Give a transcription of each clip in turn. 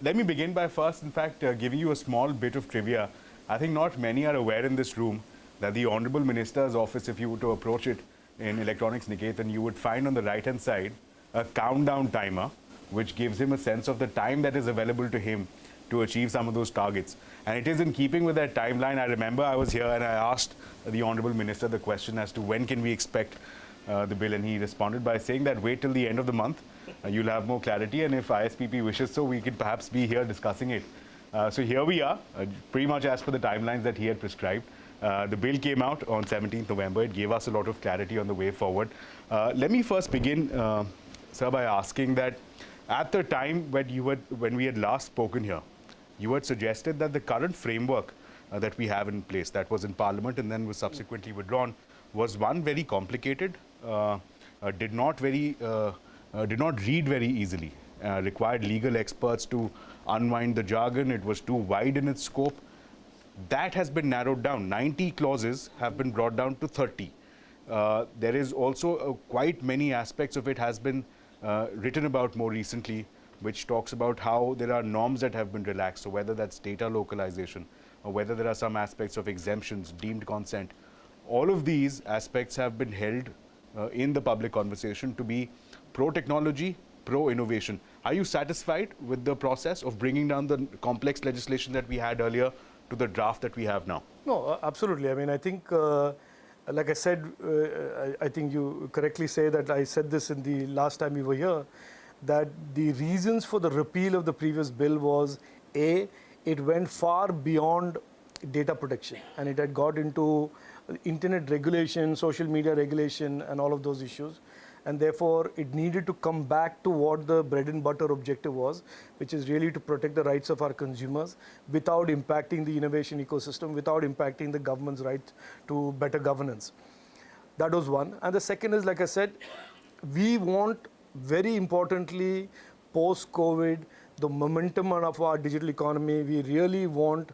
Let me begin by first, in fact, giving you a small bit of trivia. I think not many are aware in this room that the Honorable Minister's office, if you were to approach it in Electronics Niketan, you would find on the right-hand side a countdown timer, which gives him a sense of the time that is available to him to achieve some of those targets. And it is in keeping with that timeline. I remember I was here and I asked the Honorable Minister the question as to when can we expect the bill, and he responded by saying that wait till the end of the month. You'll have more clarity, and if ISPP wishes so, we could perhaps be here discussing it. So here we are, pretty much as per the timelines that he had prescribed. The bill came out on 17th November. It gave us a lot of clarity on the way forward. Let me first begin, sir, by asking that at the time when we had last spoken here, you had suggested that the current framework that we have in place, that was in Parliament and then was subsequently withdrawn, was one very complicated, did not read very easily, required legal experts to unwind the jargon. It was too wide in its scope. That has been narrowed down. 90 clauses have been brought down to 30. There is also quite many aspects of it has been written about more recently, which talks about how there are norms that have been relaxed. So whether that's data localization or whether there are some aspects of exemptions, deemed consent, all of these aspects have been held in the public conversation to be pro-technology, pro-innovation. Are you satisfied with the process of bringing down the complex legislation that we had earlier to the draft that we have now? No, absolutely. I mean, I think, like I said, I think you correctly say that I said this in the last time we were here, that the reasons for the repeal of the previous bill was, A, it went far beyond data protection, and it had got into internet regulation, social media regulation, and all of those issues. And therefore, it needed to come back to what the bread and butter objective was, which is really to protect the rights of our consumers without impacting the innovation ecosystem, without impacting the government's right to better governance. That was one. And the second is, like I said, we want, very importantly, post-COVID, the momentum of our digital economy. We really want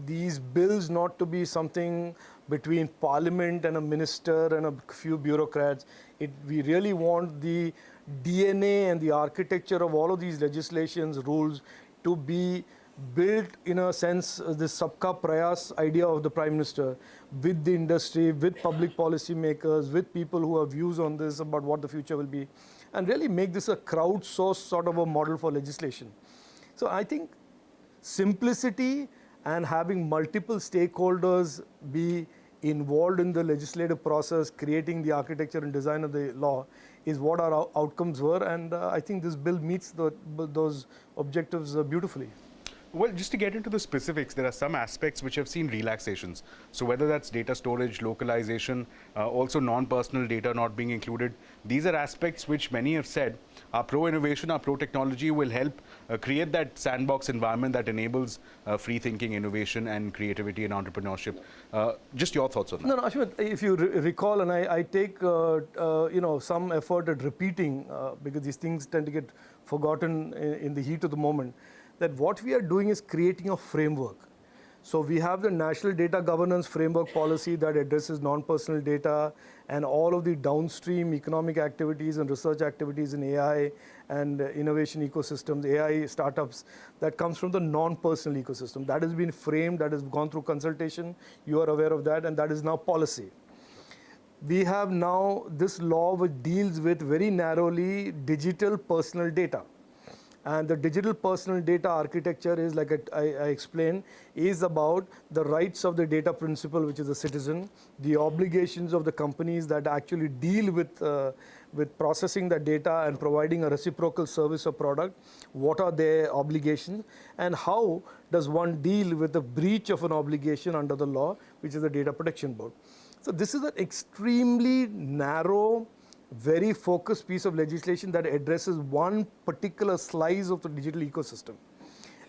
these bills not to be something between Parliament and a minister and a few bureaucrats. We really want the DNA and the architecture of all of these legislations, rules, to be built in a sense, this Sabka Prayas idea of the Prime Minister, with the industry, with public policy makers, with people who have views on this about what the future will be, and really make this a crowdsourced sort of a model for legislation. So I think simplicity and having multiple stakeholders be involved in the legislative process, creating the architecture and design of the law, is what our outcomes were. And I think this bill meets those objectives beautifully. Well, just to get into the specifics, there are some aspects which have seen relaxations. So whether that's data storage, localization, also non-personal data not being included, these are aspects which many have said are pro-innovation, are pro-technology, will help create that sandbox environment that enables free thinking, innovation, and creativity and entrepreneurship. Just your thoughts on that. No, Ashmit, if you recall, and I take some effort at repeating, because these things tend to get forgotten in the heat of the moment, that what we are doing is creating a framework. So we have the National Data Governance Framework Policy that addresses non-personal data and all of the downstream economic activities and research activities in AI and innovation ecosystems, AI startups, that comes from the non-personal ecosystem. That has been framed, that has gone through consultation, you are aware of that, and that is now policy. We have now this law which deals with very narrowly digital personal data. And the digital personal data architecture is, like I explained, is about the rights of the data principal, which is the citizen, the obligations of the companies that actually deal with processing the data and providing a reciprocal service or product. What are their obligations, and how does one deal with the breach of an obligation under the law, which is the Data Protection Board. So this is an extremely narrow, very focused piece of legislation that addresses one particular slice of the digital ecosystem.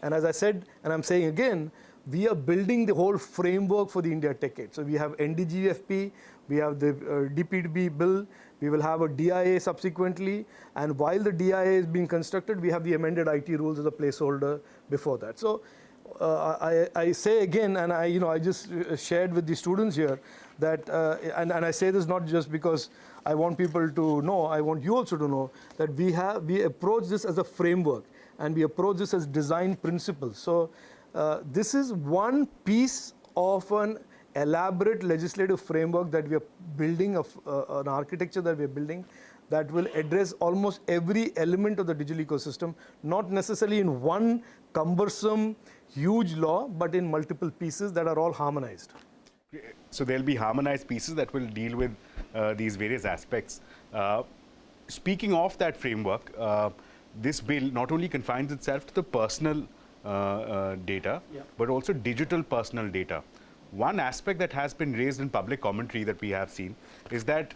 And as I said, and I'm saying again, we are building the whole framework for the India Decade. So we have NDGFP, we have the DPDB bill, we will have a DIA subsequently, and while the DIA is being constructed, we have the amended IT rules as a placeholder before that. So I say again, and I just shared with the students here that, and I say this not just because I want people to know, I want you also to know that we approach this as a framework, and we approach this as design principles. So this is one piece of an elaborate legislative framework that we are building, an architecture that we are building, that will address almost every element of the digital ecosystem, not necessarily in one cumbersome, huge law, but in multiple pieces that are all harmonized. So there'll be harmonized pieces that will deal with these various aspects. Speaking of that framework, this bill not only confines itself to the personal data, but also digital personal data. One aspect that has been raised in public commentary that we have seen is that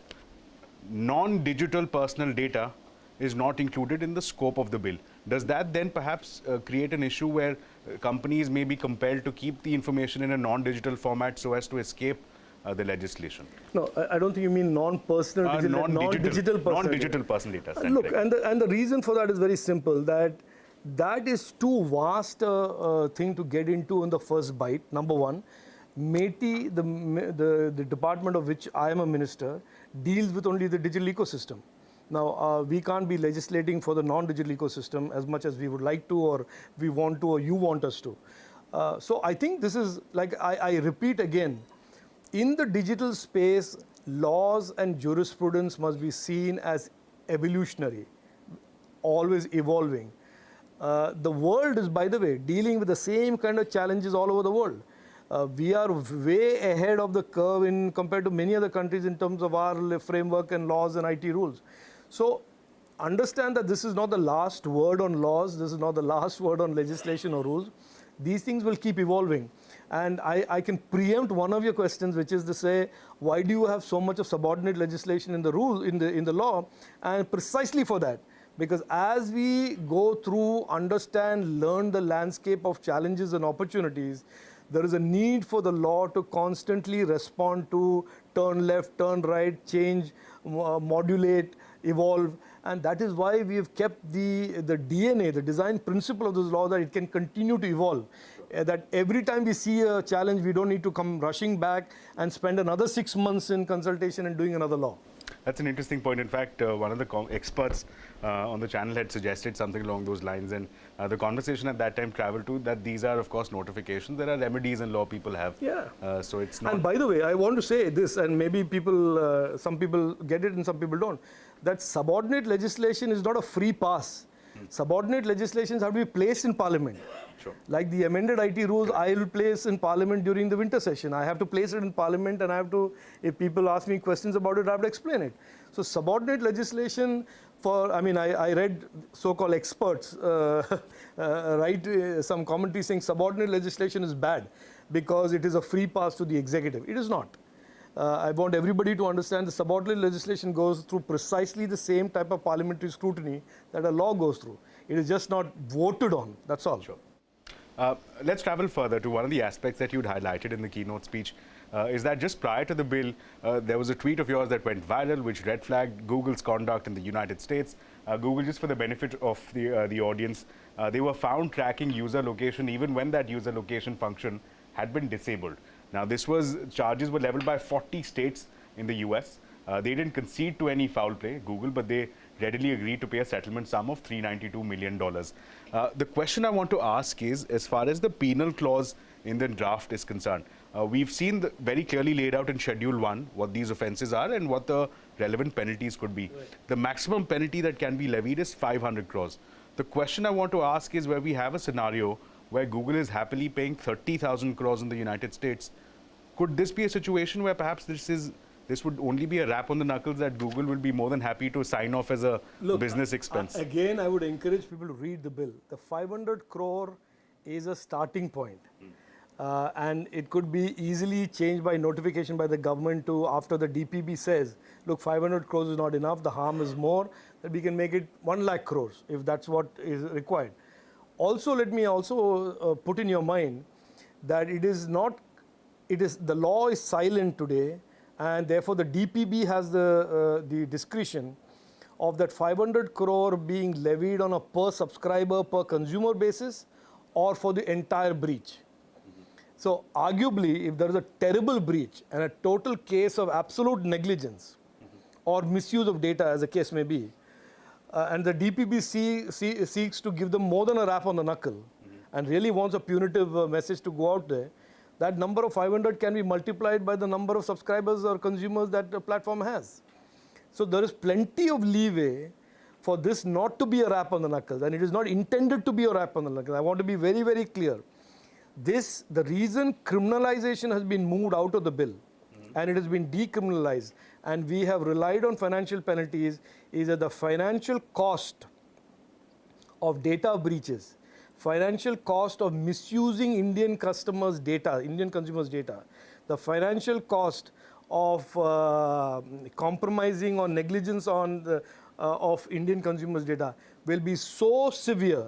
non-digital personal data is not included in the scope of the bill. Does that then perhaps create an issue where companies may be compelled to keep the information in a non-digital format so as to escape the legislation? No, I don't think you mean non-personal digital, non-digital personal non-digital personal data. Look, and the reason for that is very simple, that is too vast a thing to get into in the first bite, number one. MeitY, the department of which I am a minister, deals with only the digital ecosystem. Now, we can't be legislating for the non-digital ecosystem as much as we would like to, or we want to, or you want us to. So I think this is, like I repeat again, in the digital space, laws and jurisprudence must be seen as evolutionary, always evolving. The world is, by the way, dealing with the same kind of challenges all over the world. We are way ahead of the curve compared to many other countries in terms of our framework and laws and IT rules. So understand that this is not the last word on laws. This is not the last word on legislation or rules. These things will keep evolving. And I can preempt one of your questions, which is to say, why do you have so much of subordinate legislation in the rule, in the law? And precisely for that. Because as we go through, understand, learn the landscape of challenges and opportunities, there is a need for the law to constantly respond to turn left, turn right, change, modulate, evolve. And that is why we have kept the DNA, the design principle of this law, that it can continue to evolve. That every time we see a challenge, we don't need to come rushing back and spend another 6 months in consultation and doing another law. That's an interesting point. In fact, one of the experts on the channel had suggested something along those lines, and the conversation at that time traveled to that these are, of course, notifications. There are remedies in law people have. Yeah. So it's not. And by the way, I want to say this, and maybe people, some people get it and some people don't, that subordinate legislation is not a free pass. Subordinate legislations have to be placed in Parliament. Sure. Like the amended IT rules, I will place in Parliament during the winter session. I have to place it in Parliament, and I have to, if people ask me questions about it, I have to explain it. So subordinate legislation I read so-called experts write some commentary saying subordinate legislation is bad because it is a free pass to the executive. It is not. I want everybody to understand the subordinate legislation goes through precisely the same type of parliamentary scrutiny that a law goes through. It is just not voted on, that's all. Sure. Let's travel further to one of the aspects that you'd highlighted in the keynote speech, is that just prior to the bill, there was a tweet of yours that went viral, which red flagged Google's conduct in the United States. Google, just for the benefit of the audience, they were found tracking user location even when that user location function had been disabled. Now, charges were leveled by 40 states in the US. They didn't concede to any foul play, Google, but they readily agreed to pay a settlement sum of $392 million. The question I want to ask is, as far as the penal clause in the draft is concerned, we've seen very clearly laid out in Schedule 1 what these offenses are and what the relevant penalties could be. Right. The maximum penalty that can be levied is 500 crores. The question I want to ask is, where we have a scenario where Google is happily paying 30,000 crores in the United States, could this be a situation where perhaps this would only be a rap on the knuckles that Google will be more than happy to sign off as a business expense? Again, I would encourage people to read the bill. The 500 crore is a starting point. And it could be easily changed by notification by the government to, after the DPB says, look, 500 crores is not enough, the harm is more, that we can make it 1 lakh crores if that's what is required. Also, let me put in your mind that the law is silent today, and therefore the DPB has the discretion of that 500 crore being levied on a per subscriber, per consumer basis, or for the entire breach. So arguably, if there is a terrible breach and a total case of absolute negligence or misuse of data, as the case may be, and the DPP seeks to give them more than a rap on the knuckle and really wants a punitive message to go out there, that number of 500 can be multiplied by the number of subscribers or consumers that the platform has. So there is plenty of leeway for this not to be a rap on the knuckles, and it is not intended to be a rap on the knuckles. I want to be very, very clear. The reason criminalization has been moved out of the bill and it has been decriminalized, and we have relied on financial penalties, is that the financial cost of data breaches, financial cost of misusing Indian customers' data, Indian consumers' data, the financial cost of compromising or negligence on of Indian consumers' data will be so severe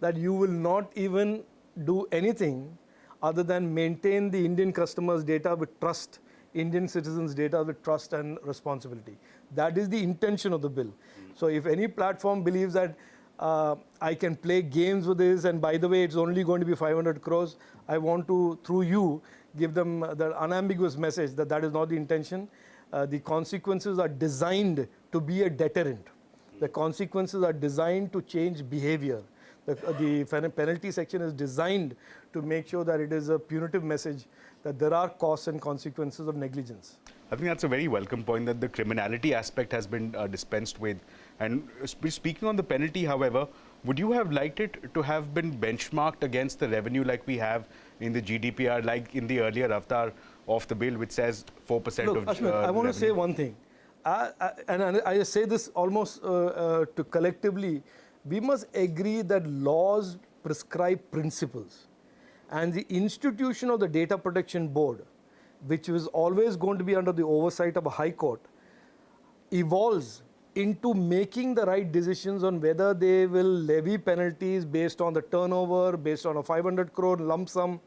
that you will not even do anything other than maintain the Indian customers' data with trust, Indian citizens' data with trust and responsibility. That is the intention of the bill. So if any platform believes that I can play games with this, and by the way, it's only going to be 500 crores, I want to, through you, give them the unambiguous message that that is not the intention. The consequences are designed to be a deterrent. The consequences are designed to change behavior. The penalty section is designed to make sure that it is a punitive message that there are costs and consequences of negligence. I think that's a very welcome point, that the criminality aspect has been dispensed with. And speaking on the penalty, however, would you have liked it to have been benchmarked against the revenue like we have in the GDPR, like in the earlier avatar of the bill, which says 4% Look, of Ashmit, I want to say one thing. And I say this almost to collectively, we must agree that laws prescribe principles. And the institution of the Data Protection Board, which was always going to be under the oversight of a high court, evolves into making the right decisions on whether they will levy penalties based on the turnover, based on a 500 crore lump sum.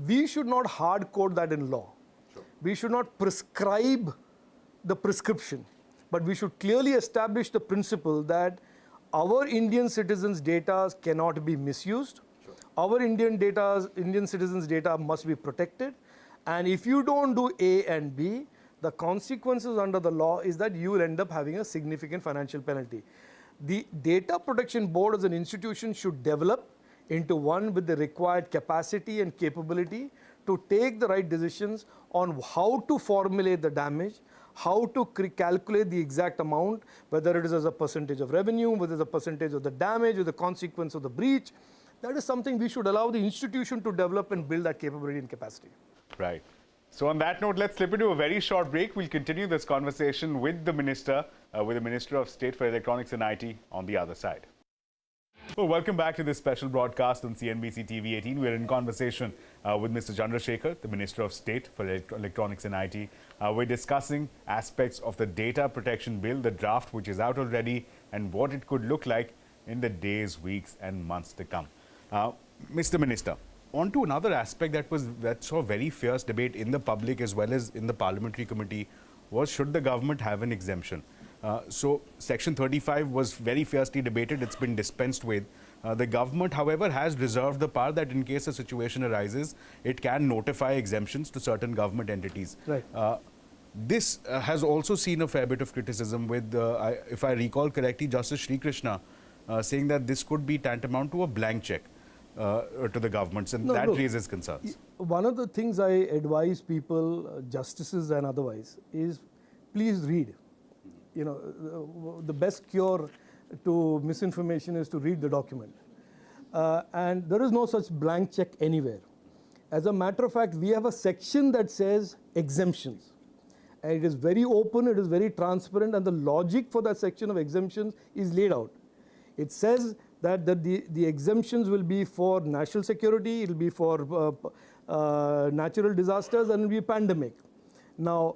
We should not hard code that in law. Sure. We should not prescribe the prescription, but we should clearly establish the principle that our Indian citizens' data cannot be misused. Sure. Our Indian citizens' data must be protected. And if you don't do A and B, the consequences under the law is that you will end up having a significant financial penalty. The Data Protection Board as an institution should develop into one with the required capacity and capability to take the right decisions on how to formulate the damage, how to calculate the exact amount, whether it is as a percentage of revenue, whether it's a percentage of the damage or the consequence of the breach. That is something we should allow the institution to develop and build that capability and capacity. Right. So on that note, let's slip into a very short break. We'll continue this conversation with the Minister of State for Electronics and IT on the other side. Well, welcome back to this special broadcast on CNBC-TV18. We're in conversation with Mr. Chandrasekhar, the Minister of State for Electronics and IT. We're discussing aspects of the Data Protection Bill, the draft which is out already, and what it could look like in the days, weeks and months to come. Mr. Minister, on to another aspect that saw very fierce debate in the public as well as in the parliamentary committee was, should the government have an exemption? So Section 35 was very fiercely debated. It's been dispensed with. The government, however, has reserved the power that in case a situation arises, it can notify exemptions to certain government entities. Right. This has also seen a fair bit of criticism with, if I recall correctly, Justice Sri Krishna saying that this could be tantamount to a blank check to the governments, and that raises concerns. One of the things I advise people, justices and otherwise, is please read. You know, the best cure to misinformation is to read the document. And there is no such blank check anywhere. As a matter of fact, we have a section that says exemptions. And it is very open, it is very transparent, and the logic for that section of exemptions is laid out. It says that the exemptions will be for national security, it will be for natural disasters, and it will be pandemic. Now,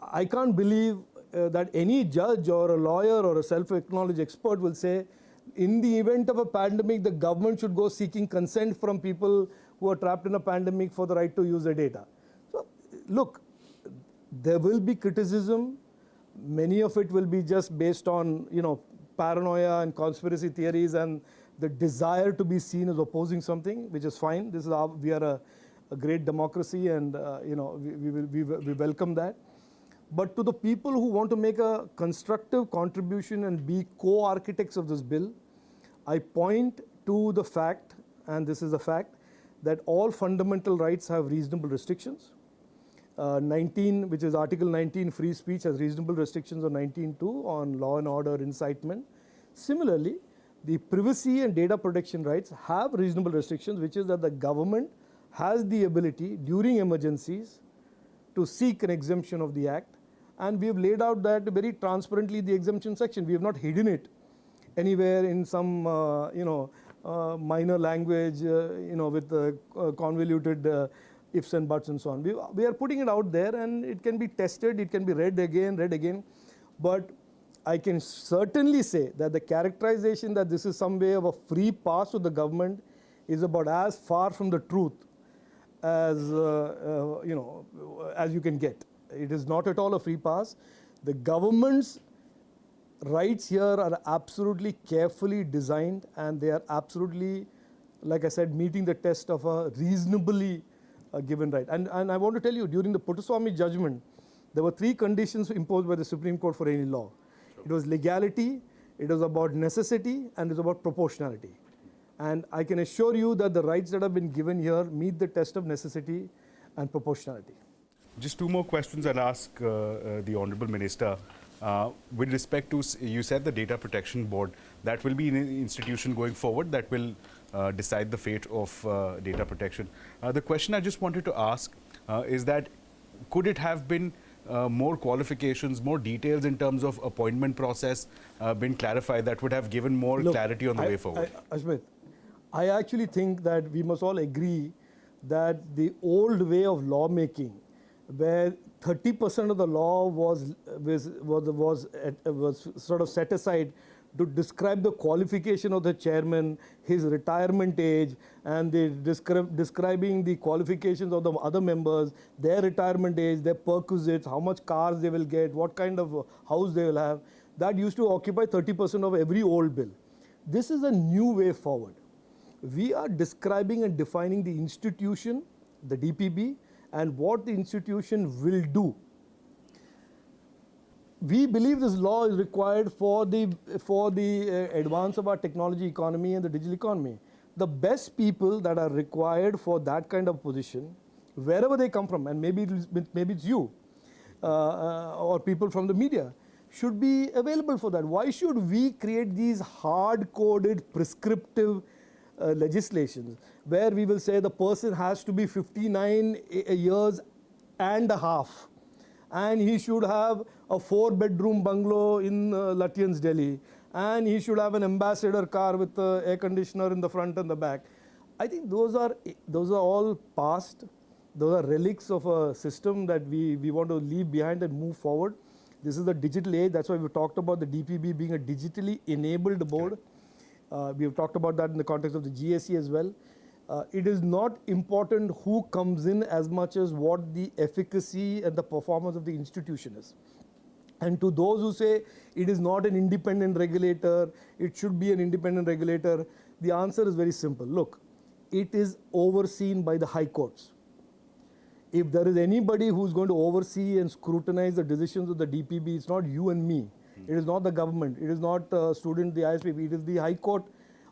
I can't believe that any judge or a lawyer or a self-acknowledged expert will say, in the event of a pandemic, the government should go seeking consent from people who are trapped in a pandemic for the right to use their data. So, look, there will be criticism. Many of it will be just based on, paranoia and conspiracy theories and the desire to be seen as opposing something, which is fine. This is we are a great democracy, and we welcome that. But to the people who want to make a constructive contribution and be co-architects of this bill, I point to the fact, and this is a fact, that all fundamental rights have reasonable restrictions. 19, which is Article 19, free speech, has reasonable restrictions on 19.2 on law and order, incitement. Similarly, the privacy and data protection rights have reasonable restrictions, which is that the government has the ability during emergencies to seek an exemption of the act. And we have laid out that very transparently, the exemption section. We have not hidden it anywhere in some minor language, with convoluted ifs and buts and so on. We are putting it out there, and it can be tested, it can be read again. But I can certainly say that the characterization that this is some way of a free pass to the government is about as far from the truth as as you can get. It is not at all a free pass. The government's rights here are absolutely carefully designed, and they are absolutely, like I said, meeting the test of a reasonably given right. And I want to tell you, during the Puttaswamy judgment, there were 3 conditions imposed by the Supreme Court for any law. Sure. It was legality, it was about necessity, and it was about proportionality. And I can assure you that the rights that have been given here meet the test of necessity and proportionality. Just 2 more questions I'll ask the Honourable Minister. With respect to, you said the Data Protection Board, that will be an institution going forward that will decide the fate of data protection. The question I just wanted to ask is that could it have been more qualifications, more details in terms of appointment process been clarified that would have given more clarity on the way forward? Ashmit, I actually think that we must all agree that the old way of lawmaking, where 30% of the law was sort of set aside to describe the qualification of the chairman, his retirement age, and describing the qualifications of the other members, their retirement age, their perquisites, how much cars they will get, what kind of house they will have. That used to occupy 30% of every old bill. This is a new way forward. We are describing and defining the institution, the DPB, and what the institution will do. We believe this law is required for the advance of our technology economy and the digital economy. The best people that are required for that kind of position, wherever they come from, and maybe it's you or people from the media, should be available for that. Why should we create these hard-coded, prescriptive legislations where we will say the person has to be 59 years and a half, and he should have a 4-bedroom bungalow in Lutyens, Delhi, and he should have an ambassador car with air conditioner in the front and the back. I think those are all past. Those are relics of a system that we want to leave behind and move forward. This is the digital age. That's why we talked about the DPB being a digitally enabled board. We have talked about that in the context of the GSE as well. It is not important who comes in as much as what the efficacy and the performance of the institution is. And to those who say it is not an independent regulator, it should be an independent regulator, the answer is very simple. Look, it is overseen by the high courts. If there is anybody who's going to oversee and scrutinize the decisions of the DPB, it's not you and me. It is not the government. It is not student, the ISPB. It is the High Court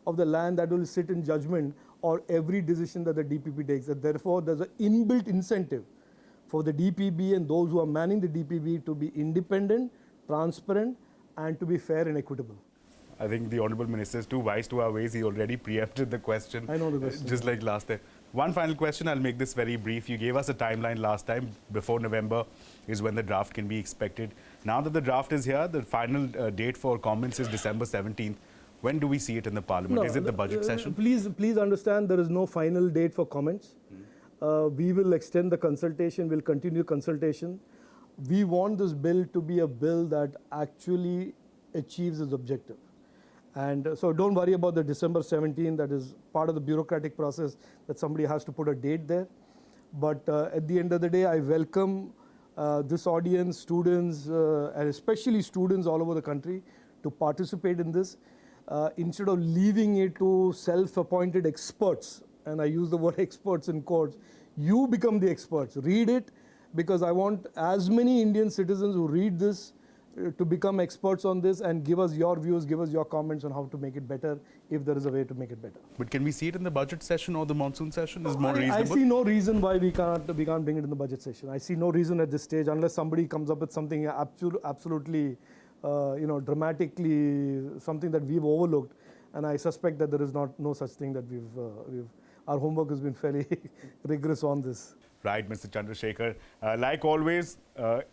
of the land that will sit in judgment on every decision that the DPP takes. And therefore, there's an inbuilt incentive for the DPB and those who are manning the DPB to be independent, transparent, and to be fair and equitable. I think the Honourable Minister is too wise to our ways. He already preempted the question. I know the question. Just like last time. One final question, I'll make this very brief. You gave us a timeline last time. Before November is when the draft can be expected. Now that the draft is here, the final date for comments is December 17th. When do we see it in the Parliament? No, is it the budget session? Please understand there is no final date for comments. We will extend the consultation. We'll continue consultation. We want this bill to be a bill that actually achieves its objective. And so don't worry about the December 17th. That is part of the bureaucratic process that somebody has to put a date there. But at the end of the day, I welcome this audience, students, and especially students all over the country, to participate in this. Instead of leaving it to self-appointed experts, and I use the word experts in quotes, you become the experts. Read it, because I want as many Indian citizens who read this to become experts on this and give us your views, give us your comments on how to make it better, if there is a way to make it better. But can we see it in the budget session or the monsoon session is more I reasonable? see no reason why we can't bring it in the budget session. I see no reason at this stage, unless somebody comes up with something absolutely, dramatically, something that we've overlooked. And I suspect that there is no such thing that our homework has been fairly rigorous on this. Right, Mr. Chandrasekhar. Like always,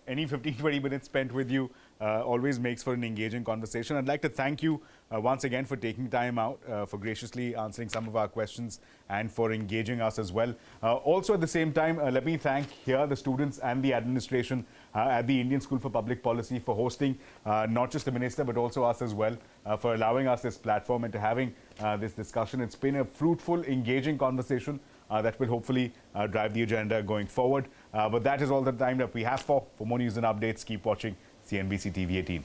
any 15-20 minutes spent with you always makes for an engaging conversation. I'd like to thank you once again for taking time out, for graciously answering some of our questions and for engaging us as well. Also at the same time, let me thank here the students and the administration at the Indian School for Public Policy for hosting not just the Minister but also us as well, for allowing us this platform and to having this discussion. It's been a fruitful, engaging conversation that will hopefully drive the agenda going forward. But that is all the time that we have for. For more news and updates, keep watching CNBC TV 18.